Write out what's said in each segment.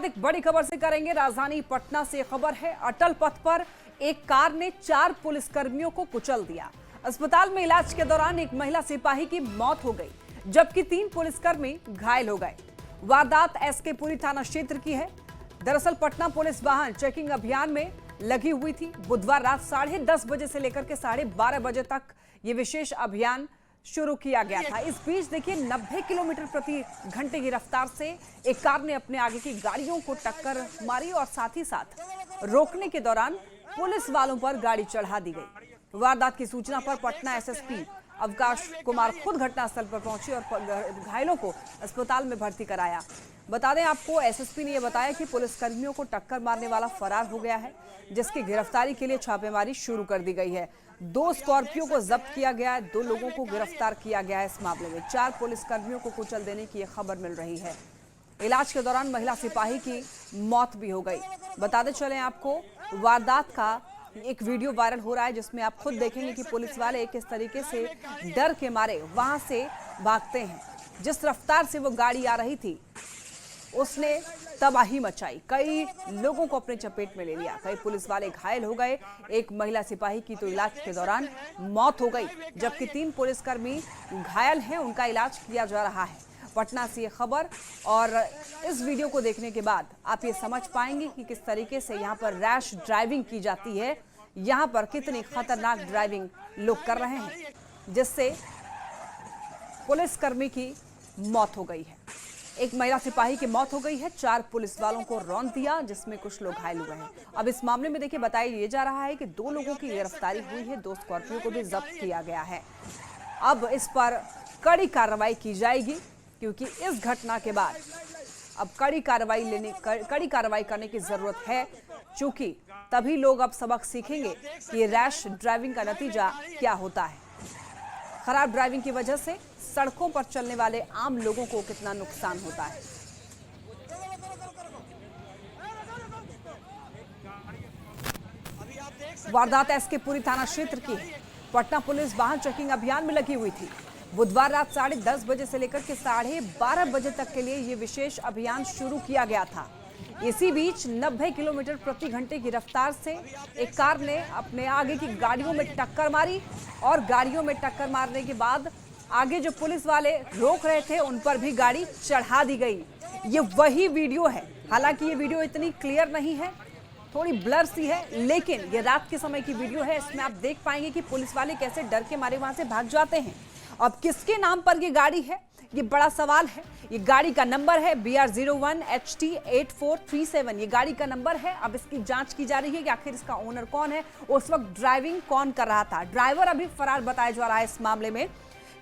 शुरुआत एक बड़ी खबर से करेंगे। राजधानी पटना से खबर है, अटल पथ पर एक कार ने 4 पुलिसकर्मियों को कुचल दिया। अस्पताल में इलाज के दौरान एक महिला सिपाही की मौत हो गई, जबकि 3 पुलिसकर्मी घायल हो गए। वारदात एसके पुरी थाना क्षेत्र की है। दरअसल पटना पुलिस वाहन चेकिंग अभियान में लगी हुई थी। बुधवार रात 10:30 बजे से लेकर के 12:30 बजे तक ये विशेष अभियान शुरू किया गया था। इस बीच देखिए 90 किलोमीटर प्रति घंटे की रफ्तार से एक कार ने अपने आगे की गाड़ियों को टक्कर मारी और साथ ही साथ रोकने के दौरान पुलिस वालों पर गाड़ी चढ़ा दी गई। वारदात की सूचना पर पटना एसएसपी अवकाश कुमार खुद घटनास्थल पर पहुंचे और घायलों को अस्पताल में भर्ती कराया। बता दें आपको, एसएसपी ने यह बताया कि पुलिसकर्मियों को टक्कर मारने वाला फरार हो गया है, जिसकी गिरफ्तारी के लिए छापेमारी शुरू कर दी गई है। 2 स्कॉर्पियो को जब्त किया गया है। 2 लोगों को गिरफ्तार किया गया है। इस मामले में 4 पुलिसकर्मियों को कुचल देने की खबर मिल रही है। इलाज के दौरान महिला सिपाही की मौत भी हो गई। बताते चले आपको, वारदात का एक वीडियो वायरल हो रहा है, जिसमें आप खुद देखेंगे कि पुलिस वाले किस तरीके से डर के मारे वहां से भागते हैं। जिस रफ्तार से वो गाड़ी आ रही थी उसने तबाही मचाई, कई लोगों को अपने चपेट में ले लिया। कई पुलिस वाले घायल हो गए। एक महिला सिपाही की तो इलाज के दौरान मौत हो गई, जबकि 3 पुलिसकर्मी घायल हैं, उनका इलाज किया जा रहा है। पटना से ये खबर, और इस वीडियो को देखने के बाद आप ये समझ पाएंगे कि किस तरीके से यहाँ पर रैश ड्राइविंग की जाती है। यहाँ पर कितनी खतरनाक ड्राइविंग लोग कर रहे हैं, जिससे पुलिसकर्मी की मौत हो गई है। एक महिला सिपाही की मौत हो गई है। 4 पुलिस वालों को रौंद दिया, जिसमें कुछ लोग घायल हुए हैं। अब इस मामले में देखिए बताया जा रहा है कि 2 लोगों की गिरफ्तारी हुई है। 2 स्कॉर्पियो को भी जब्त किया गया है। अब इस पर कड़ी कार्रवाई की जाएगी, क्योंकि इस घटना के बाद अब कड़ी कार्रवाई करने की जरूरत है, क्योंकि तभी लोग अब सबक सीखेंगे कि रैश ड्राइविंग का नतीजा क्या होता है। खराब ड्राइविंग की वजह से सड़कों पर चलने वाले आम लोगों को कितना नुकसान होता है। वारदात एसके पुरी थाना क्षेत्र की है। पटना पुलिस वाहन चेकिंग अभियान में लगी हुई थी। बुधवार रात 10:30 बजे से लेकर के 12:30 बजे तक के लिए ये विशेष अभियान शुरू किया गया था। इसी बीच 90 किलोमीटर प्रति घंटे की रफ्तार से एक कार ने अपने आगे की गाड़ियों में टक्कर मारी, और गाड़ियों में टक्कर मारने के बाद आगे जो पुलिस वाले रोक रहे थे उन पर भी गाड़ी चढ़ा दी गई। ये वही वीडियो है। हालांकि ये वीडियो इतनी क्लियर नहीं है, थोड़ी ब्लर सी है, लेकिन ये रात के समय की वीडियो है। इसमें आप देख पाएंगे कि पुलिस वाले कैसे डर के मारे वहां से भाग जाते हैं। अब किसके नाम पर ये गाड़ी है, ये बड़ा सवाल है। ये गाड़ी का नंबर है BR01HT8437। ये गाड़ी का नंबर है। अब इसकी जांच की जा रही है कि आखिर इसका ओनर कौन है, उस वक्त ड्राइविंग कौन कर रहा था। ड्राइवर अभी फरार बताया जा रहा है। इस मामले में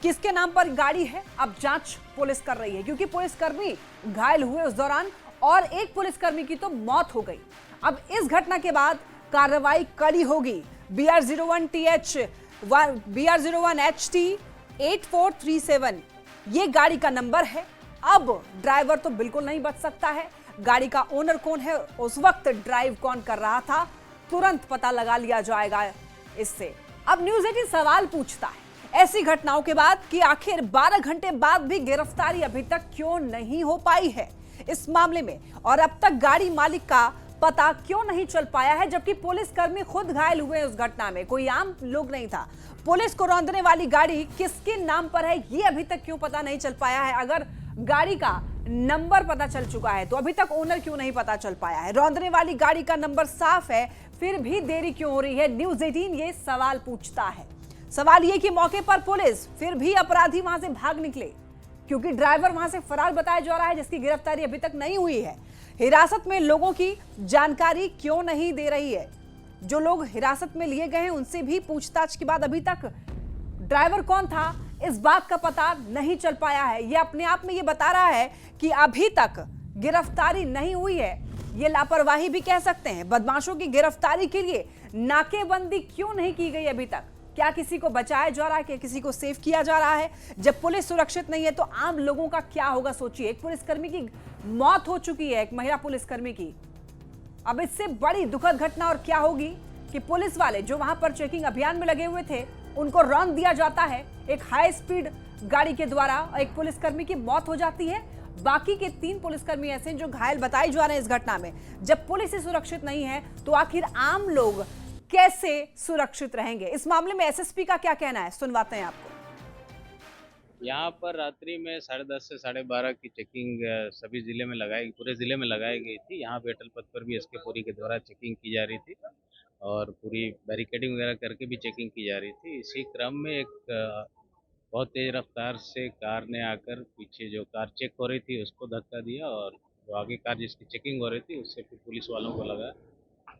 किसके नाम पर गाड़ी है, अब जांच पुलिस कर रही है, क्योंकि पुलिसकर्मी घायल हुए उस दौरान, और एक पुलिसकर्मी की तो मौत हो गई। अब इस घटना के बाद कार्रवाई कड़ी होगी। BR01HT8437 ये गाड़ी का नंबर है। अब ड्राइवर तो बिल्कुल नहीं बच सकता है। गाड़ी का ओनर कौन है, उस वक्त ड्राइव कौन कर रहा था, तुरंत पता लगा लिया जाएगा इससे। अब न्यूज़ 18 सवाल पूछता है ऐसी घटनाओं के बाद कि आखिर 12 घंटे बाद भी गिरफ्तारी अभी तक क्यों नहीं हो पाई है इस मामले में, और अब तक गाड़ी मालिक का पता क्यों नहीं चल पाया है, जबकि पुलिसकर्मी खुद घायल हुए उस घटना में, कोई आम लोग नहीं था। पुलिस को रौंदने वाली गाड़ी किसके नाम पर है, ये अभी तक क्यों पता नहीं चल पाया है। अगर गाड़ी का नंबर पता चल चुका है तो अभी तक ओनर क्यों नहीं पता चल पाया है। रौंदने वाली गाड़ी का नंबर साफ है, फिर भी देरी क्यों हो रही है। न्यूज़ 18 ये सवाल पूछता है। सवाल ये कि मौके पर पुलिस, फिर भी अपराधी वहां से भाग निकले, क्योंकि ड्राइवर वहां से फरार बताया जा रहा है, जिसकी गिरफ्तारी अभी तक नहीं हुई है। हिरासत में लोगों की जानकारी क्यों नहीं दे रही है। जो लोग हिरासत में लिए गए हैं उनसे भी पूछताछ के बाद अभी तक ड्राइवर कौन था, इस बात का पता नहीं चल पाया है। यह अपने आप में ये बता रहा है कि अभी तक गिरफ्तारी नहीं हुई है। ये लापरवाही भी कह सकते हैं। बदमाशों की गिरफ्तारी के लिए नाकेबंदी क्यों नहीं की गई अभी तक? क्या किसी को बचाया जा रहा है, क्या किसी को सेव किया जा रहा है? जब पुलिस सुरक्षित नहीं है तो आम लोगों का क्या होगा, सोचिए। एक पुलिसकर्मी की मौत हो चुकी है, एक महिला पुलिसकर्मी की। अब इससे बड़ी दुखद घटना और क्या होगी कि पुलिस वाले जो वहां पर चेकिंग अभियान में लगे हुए थे उनको रौंद दिया जाता है एक हाई स्पीड गाड़ी के द्वारा। एक पुलिसकर्मी की मौत हो जाती है बाकी के 3 पुलिसकर्मी ऐसे हैं जो घायल बताए जा रहे हैं इस घटना में। जब पुलिस ही सुरक्षित नहीं है तो आखिर आम लोग कैसे सुरक्षित रहेंगे? इस मामले में एसएसपी का क्या कहना है, सुनवाते हैं आपको। यहाँ पर रात्रि में 10:30 से 12:30 की चेकिंग सभी जिले में पूरे जिले में लगाई गई थी। यहाँ पे अटल पथ पर भी एसके पुरी के द्वारा चेकिंग की जा रही थी और पूरी बैरिकेडिंग वगैरह करके भी चेकिंग की जा रही थी। इसी क्रम में एक बहुत तेज रफ्तार से कार ने आकर पीछे जो कार चेक हो रही थी उसको धक्का दिया और जो आगे कार जिसकी चेकिंग हो रही थी उससे फिर पुलिस वालों को लगा,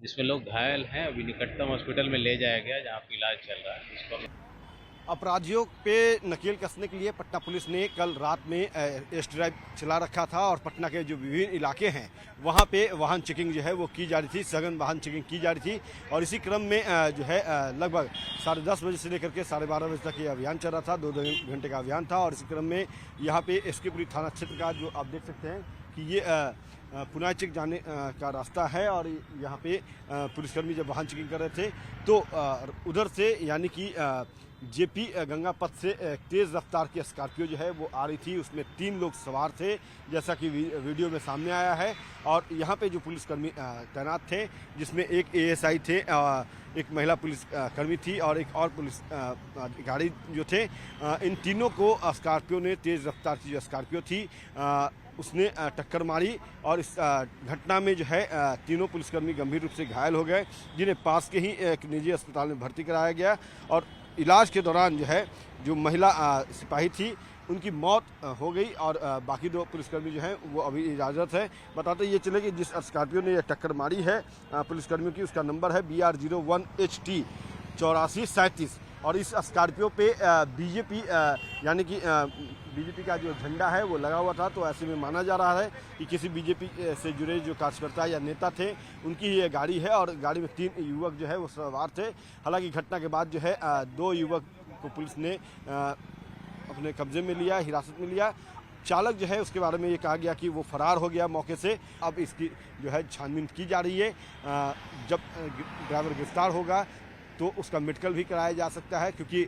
जिसमें लोग घायल हैं। अभी निकटतम हॉस्पिटल में ले जाया गया जहाँ पे इलाज चल रहा है। इसको अपराधियों पे नकेल कसने के लिए पटना पुलिस ने कल रात में एस ड्राइव चला रखा था और पटना के जो विभिन्न इलाके हैं वहाँ पे वाहन चेकिंग जो है वो की जा रही थी, सघन वाहन चेकिंग की जा रही थी। और इसी क्रम में जो है लगभग 10:30 बजे से लेकर के 12:30 बजे तक ये अभियान चल रहा था। 2 घंटे का अभियान था और इसी क्रम में यहाँ पे एसके पुरी थाना क्षेत्र का जो आप देख सकते हैं कि ये पुनाचक जाने का रास्ता है और यहाँ पे पुलिसकर्मी जब वाहन चेकिंग कर रहे थे तो उधर से यानी कि जेपी गंगा पथ से तेज़ रफ्तार की स्कॉर्पियो जो है वो आ रही थी। उसमें 3 लोग सवार थे जैसा कि वीडियो में सामने आया है। और यहाँ पे जो पुलिसकर्मी तैनात थे जिसमें एक एएसआई थे, एक महिला पुलिस कर्मी थी और एक और पुलिस गाड़ी जो थे, इन तीनों को स्कॉर्पियो ने तेज़ रफ्तार की जो स्कॉर्पियो थी उसने टक्कर मारी और इस घटना में जो है तीनों पुलिसकर्मी गंभीर रूप से घायल हो गए, जिन्हें पास के ही एक निजी अस्पताल में भर्ती कराया गया। और इलाज के दौरान जो है जो महिला सिपाही थी उनकी मौत हो गई और बाकी 2 पुलिसकर्मी जो हैं वो अभी इजाज़त है। बताते ये चले कि जिस स्कॉर्पियो ने यह टक्कर मारी है पुलिसकर्मियों की, उसका नंबर है BR01HT 8437 और इस स्कॉर्पियो पे बीजेपी यानी कि बीजेपी का जो झंडा है वो लगा हुआ था। तो ऐसे में माना जा रहा है कि किसी बीजेपी से जुड़े जो कार्यकर्ता या नेता थे उनकी ही ये गाड़ी है और गाड़ी में 3 युवक जो है वो सवार थे। हालांकि घटना के बाद जो है 2 युवक को पुलिस ने अपने कब्जे में लिया, हिरासत में लिया। चालक जो है उसके बारे में ये कहा गया कि वो फरार हो गया मौके से। अब इसकी जो है छानबीन की जा रही है। जब ड्राइवर गिरफ्तार होगा तो उसका मेडिकल भी कराया जा सकता है, क्योंकि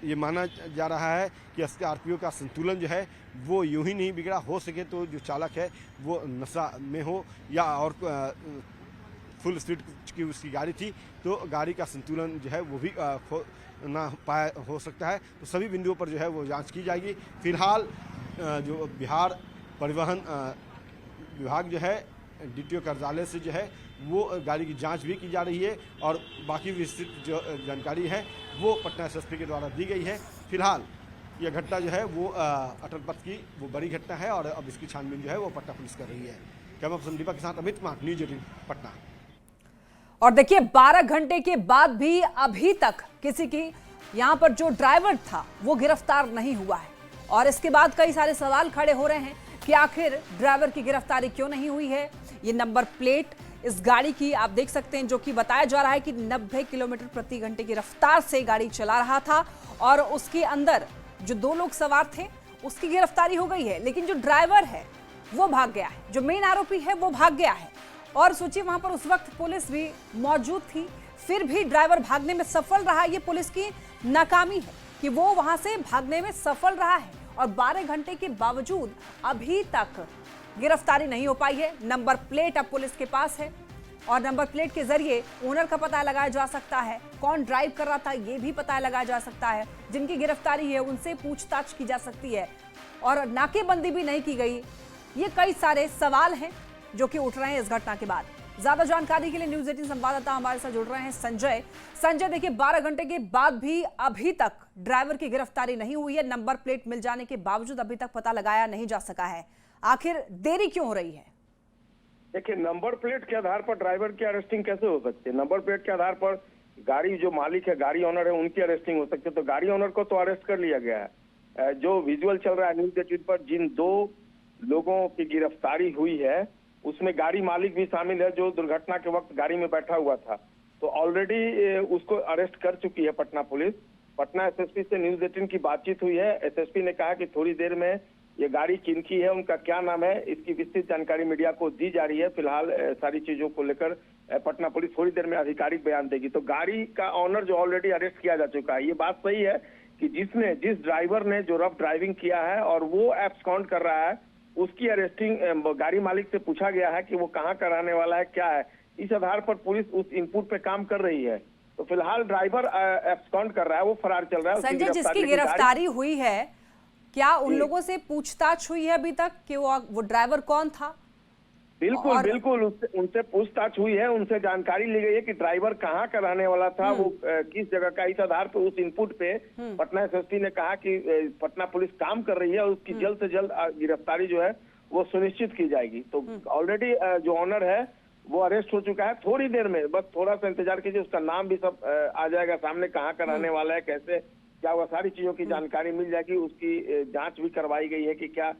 ये माना जा रहा है कि स्कॉर्पियो का संतुलन जो है वो यूं ही नहीं बिगड़ा। हो सके तो जो चालक है वो नशा में हो या और फुल स्पीड की उसकी गाड़ी थी तो गाड़ी का संतुलन जो है वो भी ना पाया हो सकता है। तो सभी बिंदुओं पर जो है वो जांच की जाएगी। फिलहाल जो बिहार परिवहन विभाग जो है डीटीओ कार्यालय से जो है वो गाड़ी की जांच भी की जा रही है और बाकी विस्तृत जो जानकारी है वो पटना एसएसपी के द्वारा दी गई है। फिलहाल यह घटना जो है वो अटल पथ की वो बड़ी घटना है और अब इसकी छानबीन जो है वो पटना पुलिस कर रही है। कैमरा पर्सन दीपक के साथ अमित कुमार, न्यूज़ 18 पटना। और देखिए 12 घंटे के बाद भी अभी तक किसी की यहां पर जो ड्राइवर था वो गिरफ्तार नहीं हुआ है और इसके बाद कई सारे सवाल खड़े हो रहे हैं कि आखिर ड्राइवर की गिरफ्तारी क्यों नहीं हुई है। ये नंबर प्लेट इस गाड़ी की आप देख सकते हैं जो कि बताया जा रहा है कि 90 किलोमीटर प्रति घंटे की रफ्तार से गाड़ी चला रहा था और उसके अंदर जो 2 लोग सवार थे उसकी गिरफ्तारी हो गई है, लेकिन जो ड्राइवर है वो भाग गया है, जो मेन आरोपी है वो भाग गया है। और सोचिए वहां पर उस वक्त पुलिस भी मौजूद थी, फिर भी ड्राइवर भागने में सफल रहा। ये पुलिस की नाकामी है कि वो वहां से भागने में सफल रहा है और 12 घंटे के बावजूद अभी तक गिरफ्तारी नहीं हो पाई है। नंबर प्लेट अब पुलिस के पास है और नंबर प्लेट के जरिए ओनर का पता लगाया जा सकता है, कौन ड्राइव कर रहा था ये भी पता लगाया जा सकता है, जिनकी गिरफ्तारी है उनसे पूछताछ की जा सकती है और नाकेबंदी भी नहीं की गई। ये कई सारे सवाल हैं जो कि उठ रहे हैं इस घटना के बाद। ज्यादा जानकारी के लिए न्यूज़ 18 संवाददाता हमारे साथ जुड़ रहे हैं संजय। देखिए 12 घंटे के बाद भी अभी तक ड्राइवर की गिरफ्तारी नहीं हुई है। नंबर प्लेट मिल जाने के बावजूद अभी तक पता लगाया नहीं जा सका है, आखिर देरी क्यों हो रही है? देखिए नंबर प्लेट के आधार पर ड्राइवर की अरेस्टिंग कैसे हो सकती है? नंबर प्लेट के आधार पर गाड़ी जो मालिक है, गाड़ी ओनर है, उनकी अरेस्टिंग हो सकती है। तो गाड़ी ओनर को तो अरेस्ट कर लिया गया है। जो विजुअल चल रहा है न्यूज़ 18 पर, जिन 2 लोगों की गिरफ्तारी हुई है उसमें गाड़ी मालिक भी शामिल है जो दुर्घटना के वक्त गाड़ी में बैठा हुआ था। तो ऑलरेडी उसको अरेस्ट कर चुकी है पटना पुलिस। पटना एसएसपी से न्यूज़ 18 की बातचीत हुई है। एसएसपी ने कहा कि थोड़ी देर में ये गाड़ी किनकी है, उनका क्या नाम है, इसकी विस्तृत जानकारी मीडिया को दी जा रही है। फिलहाल सारी चीजों को लेकर पटना पुलिस थोड़ी देर में आधिकारिक बयान देगी। तो गाड़ी का ऑनर जो ऑलरेडी अरेस्ट किया जा चुका है। ये बात सही है कि जिस ड्राइवर ने जो रफ ड्राइविंग किया है और वो एब्सकॉन्ड कर रहा है, उसकी अरेस्टिंग गाड़ी मालिक से पूछा गया है कि वो कहाँ कराने वाला है, क्या है। इस आधार पर पुलिस उस इनपुट पे काम कर रही है। तो फिलहाल ड्राइवर एब्सकॉन्ड कर रहा है, वो फरार चल रहा है। संजय, जिसकी गिरफ्तारी हुई है, क्या उन लोगों से पूछताछ हुई है अभी तक कि वो ड्राइवर कौन था? बिल्कुल बिल्कुल, उनसे पूछताछ हुई है, उनसे जानकारी ली गई है कि ड्राइवर कहाँ का रहने वाला था, वो किस जगह का। इस आधार पर उस इनपुट पे पटना एसएसपी ने कहा कि पटना पुलिस काम कर रही है और उसकी जल्द से जल्द गिरफ्तारी जो है वो सुनिश्चित की जाएगी। तो ऑलरेडी जो ऑनर है वो अरेस्ट हो चुका है। थोड़ी देर में, बस थोड़ा सा इंतजार कीजिए, उसका नाम भी सब आ जाएगा सामने, कहाँ का रहने वाला है, कैसे क्या हुआ, सारी चीजों की जानकारी मिल जाएगी। उसकी जांच भी करवाई गई है कि क्या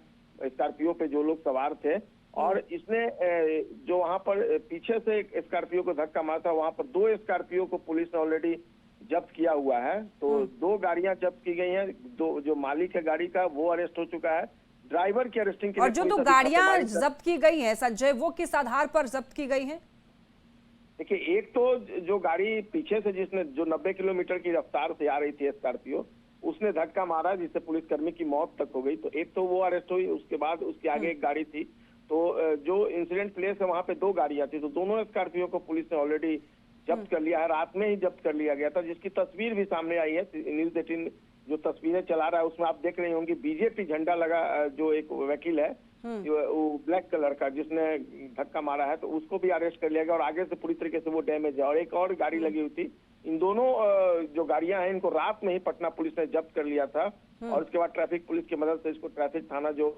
स्कॉर्पियो पे जो लोग सवार थे, और इसने जो वहां पर पीछे से एक स्कॉर्पियो को धक्का मारा था, वहां पर 2 स्कॉर्पियो को पुलिस ने ऑलरेडी जब्त किया हुआ है। तो 2 गाड़ियां जब्त की गई हैं। जो मालिक है गाड़ी का वो अरेस्ट हो चुका है। ड्राइवर की अरेस्टिंग के लिए और जो 2 गाड़ियां जब्त की गई हैं संजय, वो किस आधार पर जब्त की गई हैं? देखिए, एक तो जो गाड़ी पीछे से जिसने जो 90 किलोमीटर की रफ्तार से आ रही थी स्कॉर्पियो, उसने धक्का मारा जिससे पुलिसकर्मी की मौत तक हो गई। तो एक तो वो अरेस्ट हुई, उसके बाद उसके आगे एक गाड़ी थी। तो जो इंसिडेंट प्लेस है वहां पे 2 गाड़ियां थी, तो दोनों स्कॉर्पियो को पुलिस ने ऑलरेडी जब्त कर लिया है। रात में ही जब्त कर लिया गया था, जिसकी तस्वीर भी सामने आई है। न्यूज़ 18 जो तस्वीरें चला रहा है उसमें आप देख रहे होंगे बीजेपी झंडा लगा जो एक वकील है, वो ब्लैक कलर का, जिसने धक्का मारा है, तो उसको भी अरेस्ट कर लिया गया और आगे से पूरी तरीके से वो डैमेज है। और एक और गाड़ी लगी हुई थी। इन दोनों जो गाड़ियां हैं इनको रात में ही पटना पुलिस ने जब्त कर लिया था, और उसके बाद ट्रैफिक पुलिस की मदद से इसको ट्रैफिक थाना जो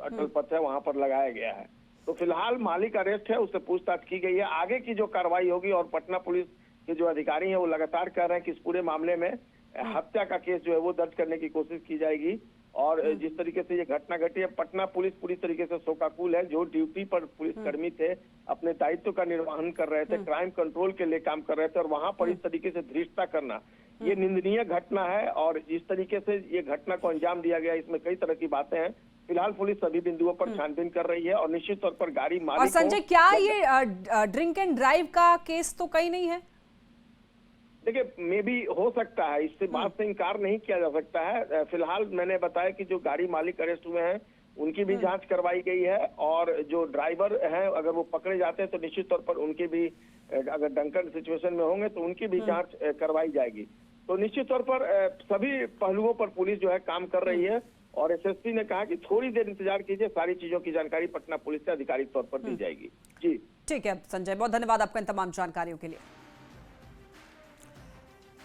अटल पथ है वहां पर लगाया गया है। तो फिलहाल मालिक अरेस्ट है, उससे पूछताछ की गई है। आगे की जो कार्रवाई होगी, और पटना पुलिस के जो अधिकारी हैं वो लगातार कह रहे हैं कि इस पूरे मामले में हत्या का केस जो है वो दर्ज करने की कोशिश की जाएगी। और जिस तरीके से ये घटना घटी है, पटना पुलिस पूरी तरीके से शोकाकुल है। जो ड्यूटी पर पुलिसकर्मी थे, अपने दायित्व का निर्वहन कर रहे थे, क्राइम कंट्रोल के लिए काम कर रहे थे, और वहां पर इस तरीके से धृष्टता करना ये निंदनीय घटना है। और जिस तरीके से ये घटना को अंजाम दिया गया, इसमें कई तरह की बातें हैं। फिलहाल पुलिस सभी बिंदुओं पर छानबीन कर रही है और निश्चित तौर पर गाड़ी मालिक। और संजय, क्या ये ड्रिंक एंड ड्राइव का केस तो कहीं नहीं है? देखिए, मे भी हो सकता है, इससे बात से इनकार नहीं किया जा सकता है। फिलहाल मैंने बताया कि जो गाड़ी मालिक अरेस्ट हुए हैं उनकी भी जांच करवाई गई है, और जो ड्राइवर हैं अगर वो पकड़े जाते हैं तो निश्चित तौर पर उनकी भी, अगर डंकन सिचुएशन में होंगे तो उनकी भी जांच करवाई जाएगी। तो निश्चित तौर पर सभी पहलुओं पर पुलिस जो है काम कर रही है, और एसएसपी ने कहा कि थोड़ी देर इंतजार कीजिए, सारी चीजों की जानकारी पटना पुलिस से आधिकारिक तौर पर दी जाएगी। जी ठीक है संजय, बहुत धन्यवाद आपका इन तमाम जानकारियों के लिए।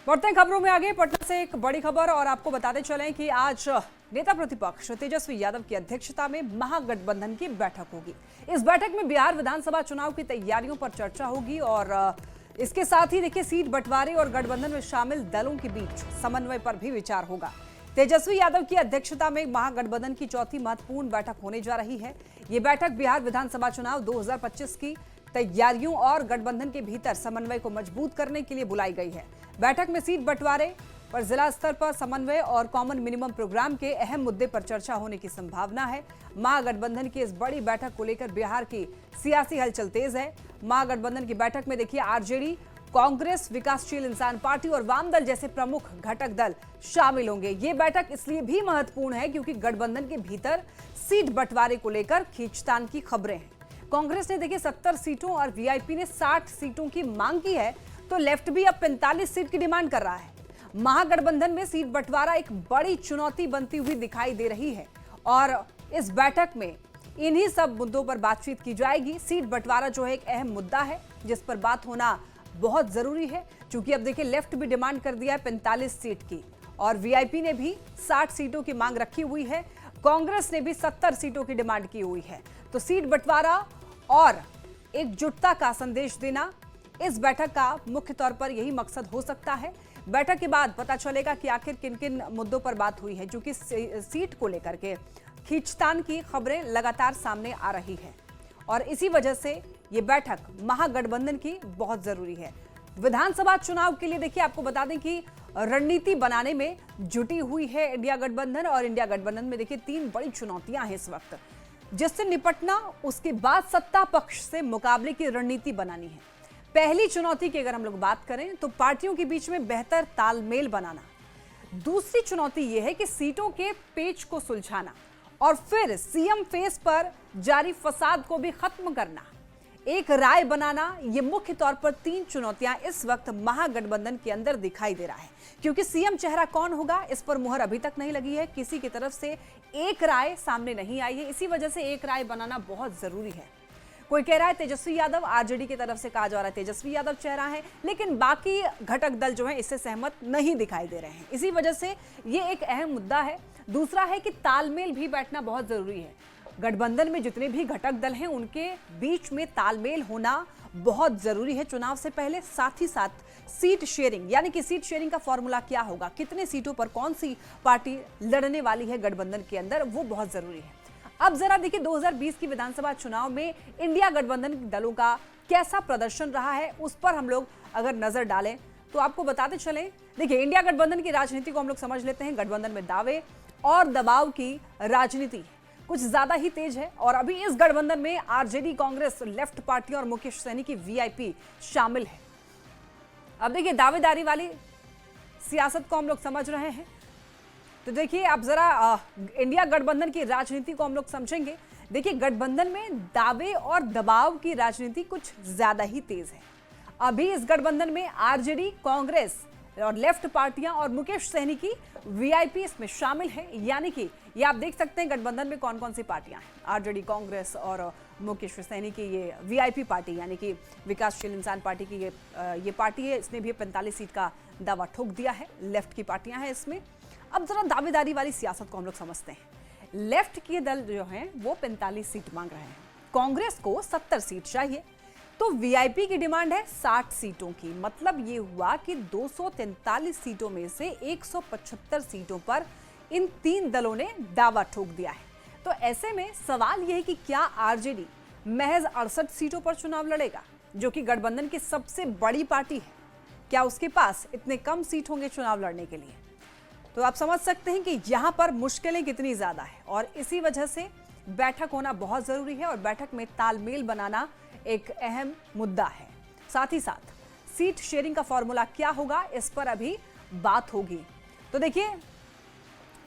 बढ़ते हैं खबरों में आगे। पटना से एक बड़ी खबर, और आपको बताते चलें कि आज नेता प्रतिपक्ष तेजस्वी यादव की अध्यक्षता में महागठबंधन की बैठक होगी। इस बैठक में बिहार विधानसभा चुनाव की तैयारियों पर चर्चा होगी, और इसके साथ ही देखिए सीट बंटवारे और गठबंधन में शामिल दलों के बीच समन्वय पर भी विचार होगा। तेजस्वी यादव की अध्यक्षता में महागठबंधन की चौथी महत्वपूर्ण बैठक होने जा रही है। ये बैठक बिहार विधानसभा चुनाव 2025 की तैयारियों और गठबंधन के भीतर समन्वय को मजबूत करने के लिए बुलाई गई है। बैठक में सीट बंटवारे पर जिला स्तर पर समन्वय और कॉमन मिनिमम प्रोग्राम के अहम मुद्दे पर चर्चा होने की संभावना है। महागठबंधन की इस बड़ी बैठक को लेकर बिहार की सियासी हलचल तेज है। महागठबंधन की बैठक में देखिए आरजेडी, कांग्रेस, विकासशील इंसान पार्टी और वाम दल जैसे प्रमुख घटक दल शामिल होंगे। ये बैठक इसलिए भी महत्वपूर्ण है क्योंकि गठबंधन के भीतर सीट बंटवारे को लेकर खींचतान की खबरें हैं। कांग्रेस ने देखिए 70 सीटों और वीआईपी ने 60 सीटों की मांग की है, तो लेफ्ट भी अब 45 सीट की डिमांड कर रहा है। महागठबंधन में सीट बंटवारा एक बड़ी चुनौती बनती हुई दिखाई दे रही है, और इस बैठक में इन्हीं सब मुद्दों पर बातचीत की जाएगी। सीट बंटवारा जो है एक अहम मुद्दा है जिस पर बात होना बहुत जरूरी है, क्योंकि अब देखिए लेफ्ट भी डिमांड कर दिया है 45 सीट की, और वीआईपी ने भी 60 सीटों की मांग रखी हुई है। कांग्रेस ने भी 70 सीटों की डिमांड की हुई है। तो सीट बंटवारा और एकजुटता का संदेश देना इस बैठक का मुख्य तौर पर यही मकसद हो सकता है। बैठक के बाद पता चलेगा कि आखिर किन किन मुद्दों पर बात हुई है, क्योंकि सीट को लेकर के खींचतान की खबरें लगातार सामने आ रही है, और इसी वजह से ये बैठक महागठबंधन की बहुत जरूरी है। विधानसभा चुनाव के लिए देखिए आपको बता दें कि रणनीति बनाने में जुटी हुई है इंडिया गठबंधन, और इंडिया गठबंधन में देखिए 3 बड़ी चुनौतियां हैं इस वक्त, जिससे निपटना, उसके बाद सत्ता पक्ष से मुकाबले की रणनीति बनानी है। पहली चुनौती की अगर हम लोग बात करें तो पार्टियों के बीच में बेहतर तालमेल बनाना। दूसरी चुनौती यह है कि सीटों के पेच को सुलझाना, और फिर सीएम फेस पर जारी फसाद को भी खत्म करना, एक राय बनाना, ये मुख्य तौर पर 3 चुनौतियां इस वक्त महागठबंधन के अंदर दिखाई दे रहा है। क्योंकि सीएम चेहरा कौन होगा इस पर मुहर अभी तक नहीं लगी है, किसी की तरफ से एक राय सामने नहीं आई है। इसी वजह से एक राय बनाना बहुत जरूरी है। कोई कह रहा है तेजस्वी यादव, आरजेडी की तरफ से कहा जा रहा है तेजस्वी यादव चेहरा है, लेकिन बाकी घटक दल जो है इससे सहमत नहीं दिखाई दे रहे हैं। इसी वजह से ये एक अहम मुद्दा है। दूसरा है कि तालमेल भी बैठना बहुत जरूरी है। गठबंधन में जितने भी घटक दल हैं उनके बीच में तालमेल होना बहुत जरूरी है चुनाव से पहले। साथ ही साथ सीट शेयरिंग, यानी कि सीट शेयरिंग का फॉर्मूला क्या होगा, कितने सीटों पर कौन सी पार्टी लड़ने वाली है गठबंधन के अंदर, वो बहुत जरूरी है। अब जरा देखिए 2020 की विधानसभा चुनाव में इंडिया गठबंधन दलों का कैसा प्रदर्शन रहा है, उस पर हम लोग अगर नजर डालें तो आपको बताते चलें। देखिए इंडिया गठबंधन की राजनीति को हम लोग समझ लेते हैं। गठबंधन में दावे और दबाव की राजनीति कुछ ज्यादा ही तेज है और अभी इस गठबंधन में आरजेडी, कांग्रेस, लेफ्ट पार्टी और मुकेश सहनी की वीआईपी शामिल है। अब देखिए दावेदारी वाली सियासत को हम लोग समझ रहे हैं, तो देखिए अब जरा इंडिया गठबंधन की राजनीति को हम लोग समझेंगे। देखिए गठबंधन में दावे और दबाव की राजनीति कुछ ज्यादा ही तेज है। अभी इस गठबंधन में आरजेडी, कांग्रेस और लेफ्ट पार्टियां और मुकेश सहनी की वीआईपी इसमें शामिल है। यानी कि ये आप देख सकते हैं गठबंधन में कौन कौन सी पार्टियां हैं। आरजेडी, कांग्रेस और मुकेश सहनी की ये वीआईपी पार्टी, यानी कि विकासशील इंसान पार्टी की ये पार्टी है। इसने भी 45 सीट का दावा ठोक दिया है। लेफ्ट की पार्टियां हैं इसमें। अब जरा दावेदारी वाली सियासत को हम लोग समझते हैं। लेफ्ट के दल जो हैं वो 45 सीट मांग रहे हैं, कांग्रेस को 70 सीट चाहिए, तो वीआईपी की डिमांड है 60 सीटों की। मतलब ये हुआ कि 243 सीटों में से 175 सीटों पर इन 3 दलों ने दावा ठोक दिया है। तो ऐसे में सवाल यह है कि क्या आरजेडी महज 68 सीटों पर चुनाव लड़ेगा, जो कि गठबंधन की सबसे बड़ी पार्टी है? क्या उसके पास इतने कम सीट होंगे चुनाव लड़ने के लिए? तो आप समझ सकते हैं कि यहां पर मुश्किलें कितनी ज्यादा है और इसी वजह से बैठक होना बहुत जरूरी है और बैठक में तालमेल बनाना एक अहम मुद्दा है। साथ ही साथ सीट शेयरिंग का फॉर्मूला क्या होगा, इस पर अभी बात होगी। तो देखिए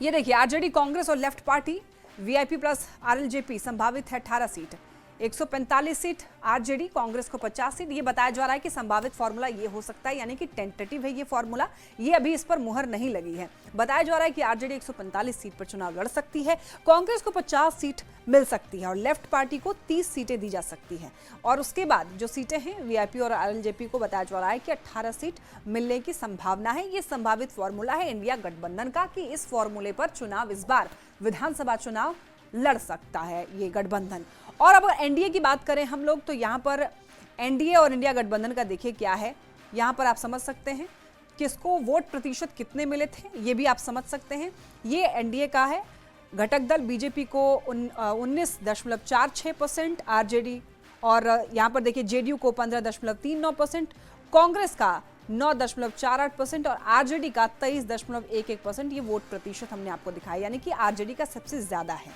ये देखिए आरजेडी, कांग्रेस और left party VIP plus RLJP संभावित है 18 सीट, 145 सीट आरजेडी, कांग्रेस को 50 सीट। ये बताया जा रहा है कि संभावित फॉर्मूला ये हो सकता है, यानी कि टेंटेटिव है ये फॉर्मूला, ये अभी इस पर मुहर नहीं लगी है। बताया जा रहा है कि आरजेडी 145 सीट पर चुनाव लड़ सकती है, कांग्रेस को 50 सीट मिल सकती है और लेफ्ट पार्टी को 30 सीटें दी जा सकती हैं। और उसके बाद जो सीटें हैं वीआईपी और आरएलजेपी को बताया जा रहा है कि 18 सीट मिलने की संभावना है। ये संभावित फॉर्मूला है इंडिया गठबंधन का कि इस फॉर्मूले पर चुनाव इस बार विधानसभा चुनाव लड़ सकता है ये गठबंधन। और अब एनडीए की बात करें हम लोग, तो यहाँ पर एनडीए और इंडिया गठबंधन का देखिए क्या है। यहाँ पर आप समझ सकते हैं किसको वोट प्रतिशत कितने मिले थे, ये भी आप समझ सकते हैं। ये एनडीए का है। घटक दल बीजेपी को 19.46%, आरजेडी और यहाँ पर देखिए जेडीयू को 15.39%, कांग्रेस का 9.48% और आरजेडी का 23.11%। ये वोट प्रतिशत हमने आपको दिखाया, यानी कि आरजेडी का सबसे ज्यादा है।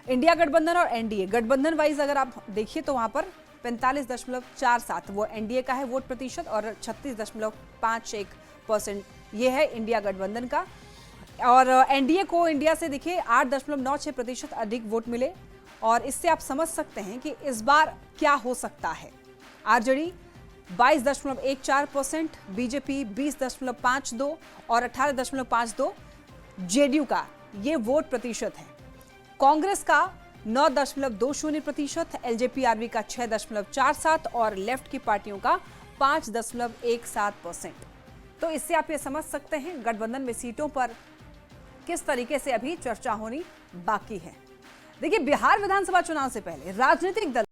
इंडिया गठबंधन और एनडीए गठबंधन वाइज अगर आप देखिए तो वहां पर 45.47 वो एनडीए का है वोट प्रतिशत और 36.51% ये है इंडिया गठबंधन का। और एनडीए को इंडिया से देखिए 8.96% अधिक वोट मिले और इससे आप समझ सकते हैं कि इस बार क्या हो सकता है। आरजेडी 22.14%, बीजेपी 20.52 और 18.52 जेडीयू का ये वोट प्रतिशत है। कांग्रेस का 9.20%, एलजेपी-आरवी का 6.47 और लेफ्ट की पार्टियों का 5.17%। तो इससे आप ये समझ सकते हैं गठबंधन में सीटों पर किस तरीके से अभी चर्चा होनी बाकी है। देखिए बिहार विधानसभा चुनाव से पहले राजनीतिक दल